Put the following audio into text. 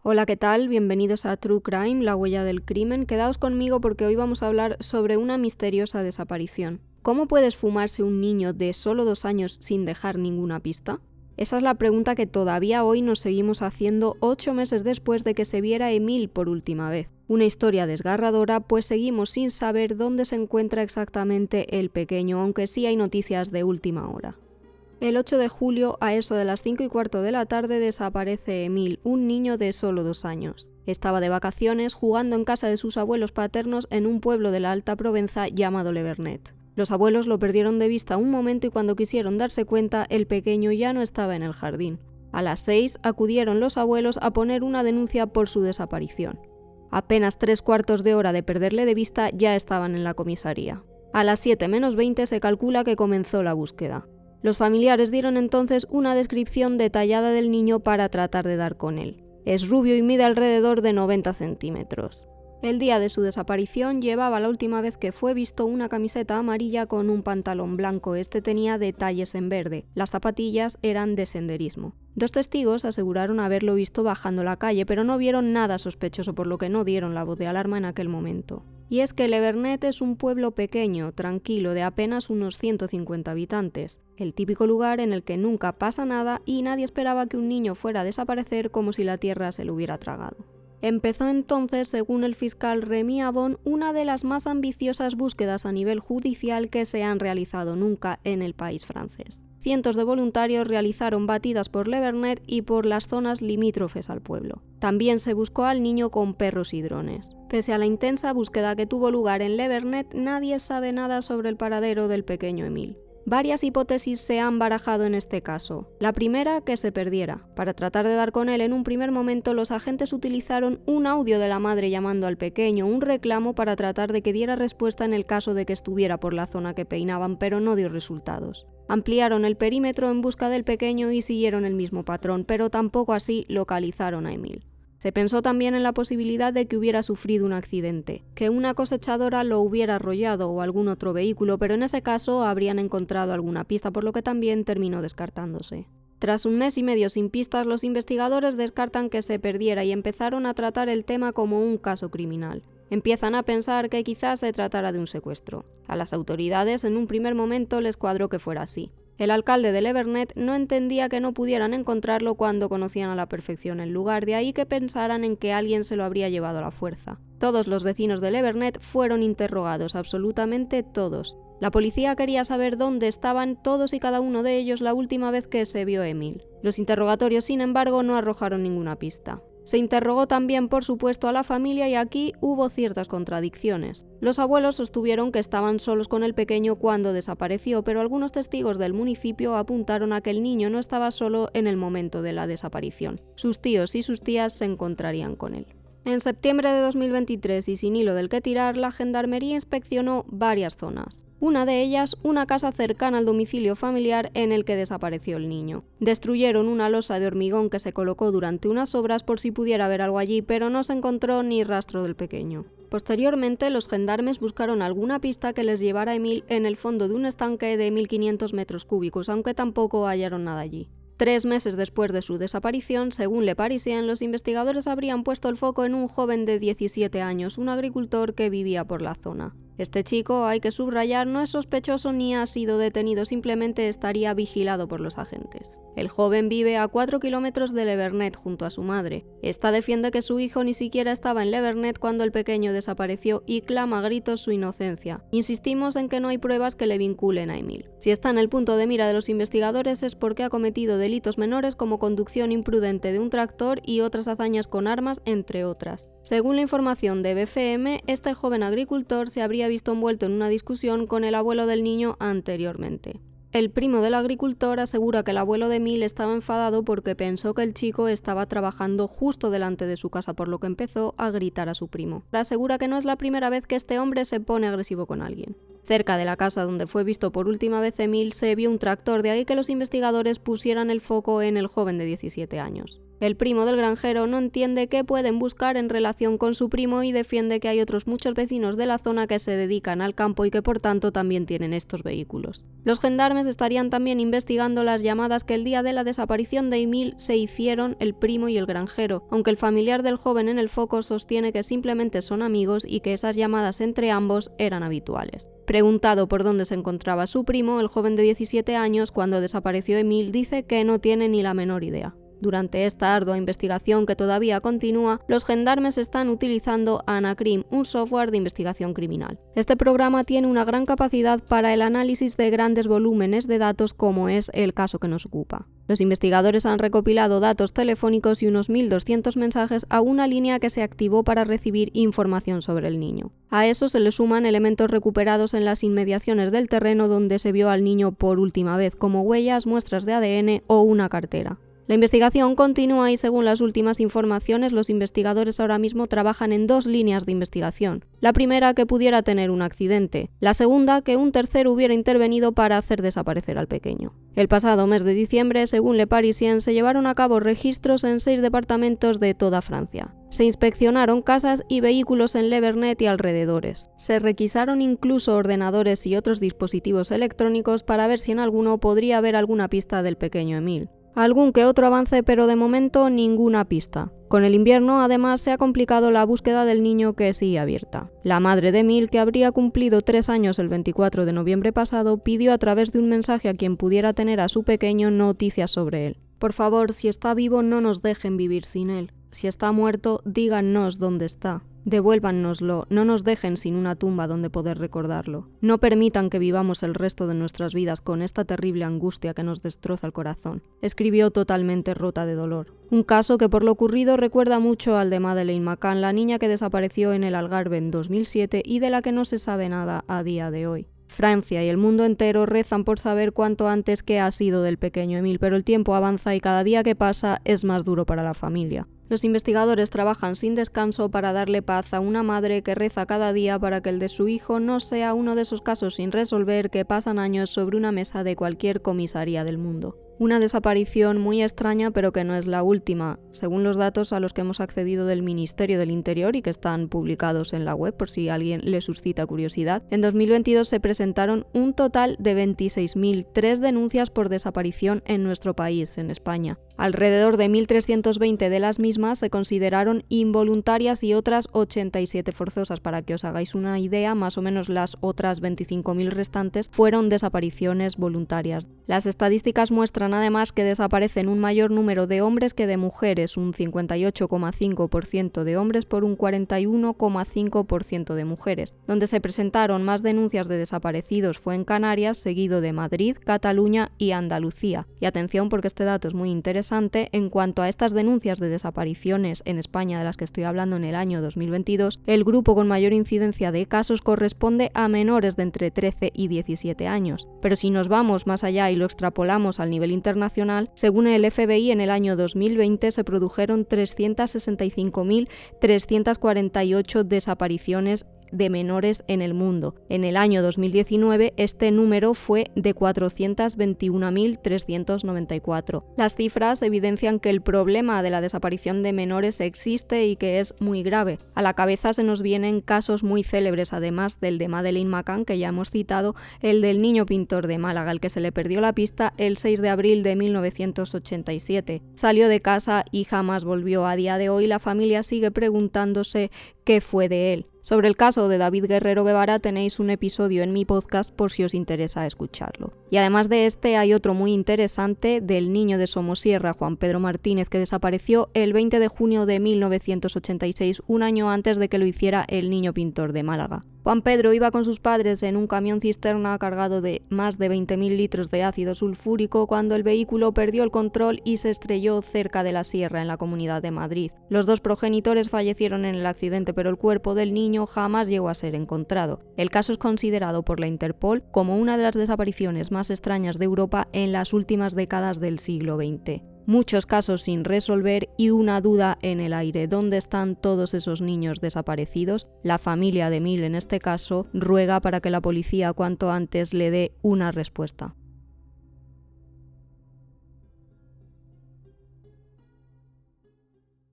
Hola, ¿qué tal? Bienvenidos a True Crime, la huella del crimen. Quedaos conmigo porque hoy vamos a hablar sobre una misteriosa desaparición. ¿Cómo puede esfumarse un niño de solo 2 años sin dejar ninguna pista? Esa es la pregunta que todavía hoy nos seguimos haciendo 8 meses después de que se viera Emil por última vez. Una historia desgarradora, pues seguimos sin saber dónde se encuentra exactamente el pequeño, aunque sí hay noticias de última hora. El 8 de julio, a eso de las 5:15 de la tarde, desaparece Emil, un niño de solo 2 años. Estaba de vacaciones jugando en casa de sus abuelos paternos en un pueblo de la Alta Provenza llamado Le Vernet. Los abuelos lo perdieron de vista un momento y cuando quisieron darse cuenta, el pequeño ya no estaba en el jardín. A las 6 acudieron los abuelos a poner una denuncia por su desaparición. Apenas 3/4 de hora de perderle de vista ya estaban en la comisaría. A las 7 menos 20 se calcula que comenzó la búsqueda. Los familiares dieron entonces una descripción detallada del niño para tratar de dar con él. Es rubio y mide alrededor de 90 centímetros. El día de su desaparición llevaba la última vez que fue visto una camiseta amarilla con un pantalón blanco. Este tenía detalles en verde. Las zapatillas eran de senderismo. 2 testigos aseguraron haberlo visto bajando la calle, pero no vieron nada sospechoso, por lo que no dieron la voz de alarma en aquel momento. Y es que Le Vernet es un pueblo pequeño, tranquilo, de apenas unos 150 habitantes. El típico lugar en el que nunca pasa nada y nadie esperaba que un niño fuera a desaparecer como si la tierra se lo hubiera tragado. Empezó entonces, según el fiscal Remy Abon, una de las más ambiciosas búsquedas a nivel judicial que se han realizado nunca en el país francés. Cientos de voluntarios realizaron batidas por Le Vernet y por las zonas limítrofes al pueblo. También se buscó al niño con perros y drones. Pese a la intensa búsqueda que tuvo lugar en Le Vernet, nadie sabe nada sobre el paradero del pequeño Emil. Varias hipótesis se han barajado en este caso. La primera, que se perdiera. Para tratar de dar con él en un primer momento, los agentes utilizaron un audio de la madre llamando al pequeño, un reclamo para tratar de que diera respuesta en el caso de que estuviera por la zona que peinaban, pero no dio resultados. Ampliaron el perímetro en busca del pequeño y siguieron el mismo patrón, pero tampoco así localizaron a Emil. Se pensó también en la posibilidad de que hubiera sufrido un accidente, que una cosechadora lo hubiera arrollado o algún otro vehículo, pero en ese caso habrían encontrado alguna pista, por lo que también terminó descartándose. Tras 1 mes y medio sin pistas, los investigadores descartan que se perdiera y empezaron a tratar el tema como un caso criminal. Empiezan a pensar que quizás se tratara de un secuestro. A las autoridades en un primer momento les cuadró que fuera así. El alcalde de Le Vernet no entendía que no pudieran encontrarlo cuando conocían a la perfección el lugar, de ahí que pensaran en que alguien se lo habría llevado a la fuerza. Todos los vecinos de Le Vernet fueron interrogados, absolutamente todos. La policía quería saber dónde estaban todos y cada uno de ellos la última vez que se vio Emil. Los interrogatorios, sin embargo, no arrojaron ninguna pista. Se interrogó también, por supuesto, a la familia y aquí hubo ciertas contradicciones. Los abuelos sostuvieron que estaban solos con el pequeño cuando desapareció, pero algunos testigos del municipio apuntaron a que el niño no estaba solo en el momento de la desaparición. Sus tíos y sus tías se encontrarían con él. En septiembre de 2023, y sin hilo del que tirar, la Gendarmería inspeccionó varias zonas. Una de ellas, una casa cercana al domicilio familiar en el que desapareció el niño. Destruyeron una losa de hormigón que se colocó durante unas obras por si pudiera haber algo allí, pero no se encontró ni rastro del pequeño. Posteriormente, los gendarmes buscaron alguna pista que les llevara a Emil en el fondo de un estanque de 1500 metros cúbicos, aunque tampoco hallaron nada allí. 3 meses después de su desaparición, según Le Parisien, los investigadores habrían puesto el foco en un joven de 17 años, un agricultor que vivía por la zona. Este chico, hay que subrayar, no es sospechoso ni ha sido detenido, simplemente estaría vigilado por los agentes. El joven vive a 4 kilómetros de Le Vernet junto a su madre. Esta defiende que su hijo ni siquiera estaba en Le Vernet cuando el pequeño desapareció y clama a gritos su inocencia. Insistimos en que no hay pruebas que le vinculen a Emil. Si está en el punto de mira de los investigadores es porque ha cometido delitos menores como conducción imprudente de un tractor y otras hazañas con armas, entre otras. Según la información de BFM, este joven agricultor se habría visto envuelto en una discusión con el abuelo del niño anteriormente. El primo del agricultor asegura que el abuelo de Emil estaba enfadado porque pensó que el chico estaba trabajando justo delante de su casa, por lo que empezó a gritar a su primo. Asegura que no es la primera vez que este hombre se pone agresivo con alguien. Cerca de la casa donde fue visto por última vez Emil se vio un tractor, de ahí que los investigadores pusieran el foco en el joven de 17 años. El primo del granjero no entiende qué pueden buscar en relación con su primo y defiende que hay otros muchos vecinos de la zona que se dedican al campo y que por tanto también tienen estos vehículos. Los gendarmes estarían también investigando las llamadas que el día de la desaparición de Emile se hicieron el primo y el granjero, aunque el familiar del joven en el foco sostiene que simplemente son amigos y que esas llamadas entre ambos eran habituales. Preguntado por dónde se encontraba su primo, el joven de 17 años, cuando desapareció Emile, dice que no tiene ni la menor idea. Durante esta ardua investigación que todavía continúa, los gendarmes están utilizando Anacrim, un software de investigación criminal. Este programa tiene una gran capacidad para el análisis de grandes volúmenes de datos, como es el caso que nos ocupa. Los investigadores han recopilado datos telefónicos y unos 1.200 mensajes a una línea que se activó para recibir información sobre el niño. A eso se le suman elementos recuperados en las inmediaciones del terreno donde se vio al niño por última vez, como huellas, muestras de ADN o una cartera. La investigación continúa y según las últimas informaciones, los investigadores ahora mismo trabajan en 2 líneas de investigación. La primera, que pudiera tener un accidente. La segunda, que un tercero hubiera intervenido para hacer desaparecer al pequeño. El pasado mes de diciembre, según Le Parisien, se llevaron a cabo registros en 6 departamentos de toda Francia. Se inspeccionaron casas y vehículos en Le Vernet y alrededores. Se requisaron incluso ordenadores y otros dispositivos electrónicos para ver si en alguno podría haber alguna pista del pequeño Emile. Algún que otro avance, pero de momento ninguna pista. Con el invierno, además, se ha complicado la búsqueda del niño, que sigue abierta. La madre de Emile, que habría cumplido 3 años el 24 de noviembre pasado, pidió a través de un mensaje a quien pudiera tener a su pequeño noticias sobre él. Por favor, si está vivo, no nos dejen vivir sin él. Si está muerto, díganos dónde está. Devuélvannoslo, no nos dejen sin una tumba donde poder recordarlo. No permitan que vivamos el resto de nuestras vidas con esta terrible angustia que nos destroza el corazón. Escribió totalmente rota de dolor. Un caso que por lo ocurrido recuerda mucho al de Madeleine McCann, la niña que desapareció en el Algarve en 2007 y de la que no se sabe nada a día de hoy. Francia y el mundo entero rezan por saber cuánto antes qué ha sido del pequeño Emile, pero el tiempo avanza y cada día que pasa es más duro para la familia. Los investigadores trabajan sin descanso para darle paz a una madre que reza cada día para que el de su hijo no sea uno de esos casos sin resolver que pasan años sobre una mesa de cualquier comisaría del mundo. Una desaparición muy extraña, pero que no es la última, según los datos a los que hemos accedido del Ministerio del Interior y que están publicados en la web por si a alguien le suscita curiosidad. En 2022 se presentaron un total de 26.003 denuncias por desaparición en nuestro país, en España. Alrededor de 1.320 de las mismas se consideraron involuntarias y otras 87 forzosas. Para que os hagáis una idea, más o menos las otras 25.000 restantes fueron desapariciones voluntarias. Las estadísticas muestran además que desaparecen un mayor número de hombres que de mujeres, un 58,5% de hombres por un 41,5% de mujeres. Donde se presentaron más denuncias de desaparecidos fue en Canarias, seguido de Madrid, Cataluña y Andalucía. Y atención, porque este dato es muy interesante. En cuanto a estas denuncias de desapariciones en España de las que estoy hablando en el año 2022, el grupo con mayor incidencia de casos corresponde a menores de entre 13 y 17 años. Pero si nos vamos más allá y lo extrapolamos al nivel internacional, según el FBI en el año 2020 se produjeron 365.348 desapariciones de menores en el mundo. En el año 2019 este número fue de 421.394. Las cifras evidencian que el problema de la desaparición de menores existe y que es muy grave. A la cabeza se nos vienen casos muy célebres, además del de Madeleine McCann, que ya hemos citado, el del niño pintor de Málaga, al que se le perdió la pista el 6 de abril de 1987. Salió de casa y jamás volvió. A día de hoy la familia sigue preguntándose qué fue de él. Sobre el caso de David Guerrero Guevara tenéis un episodio en mi podcast por si os interesa escucharlo. Y además de este hay otro muy interesante del niño de Somosierra, Juan Pedro Martínez, que desapareció el 20 de junio de 1986, un año antes de que lo hiciera el niño pintor de Málaga. Juan Pedro iba con sus padres en un camión cisterna cargado de más de 20.000 litros de ácido sulfúrico cuando el vehículo perdió el control y se estrelló cerca de la sierra en la Comunidad de Madrid. Los 2 progenitores fallecieron en el accidente, pero el cuerpo del niño jamás llegó a ser encontrado. El caso es considerado por la Interpol como una de las desapariciones más extrañas de Europa en las últimas décadas del siglo XX. Muchos casos sin resolver y una duda en el aire. ¿Dónde están todos esos niños desaparecidos? La familia de Emile, en este caso, ruega para que la policía cuanto antes le dé una respuesta.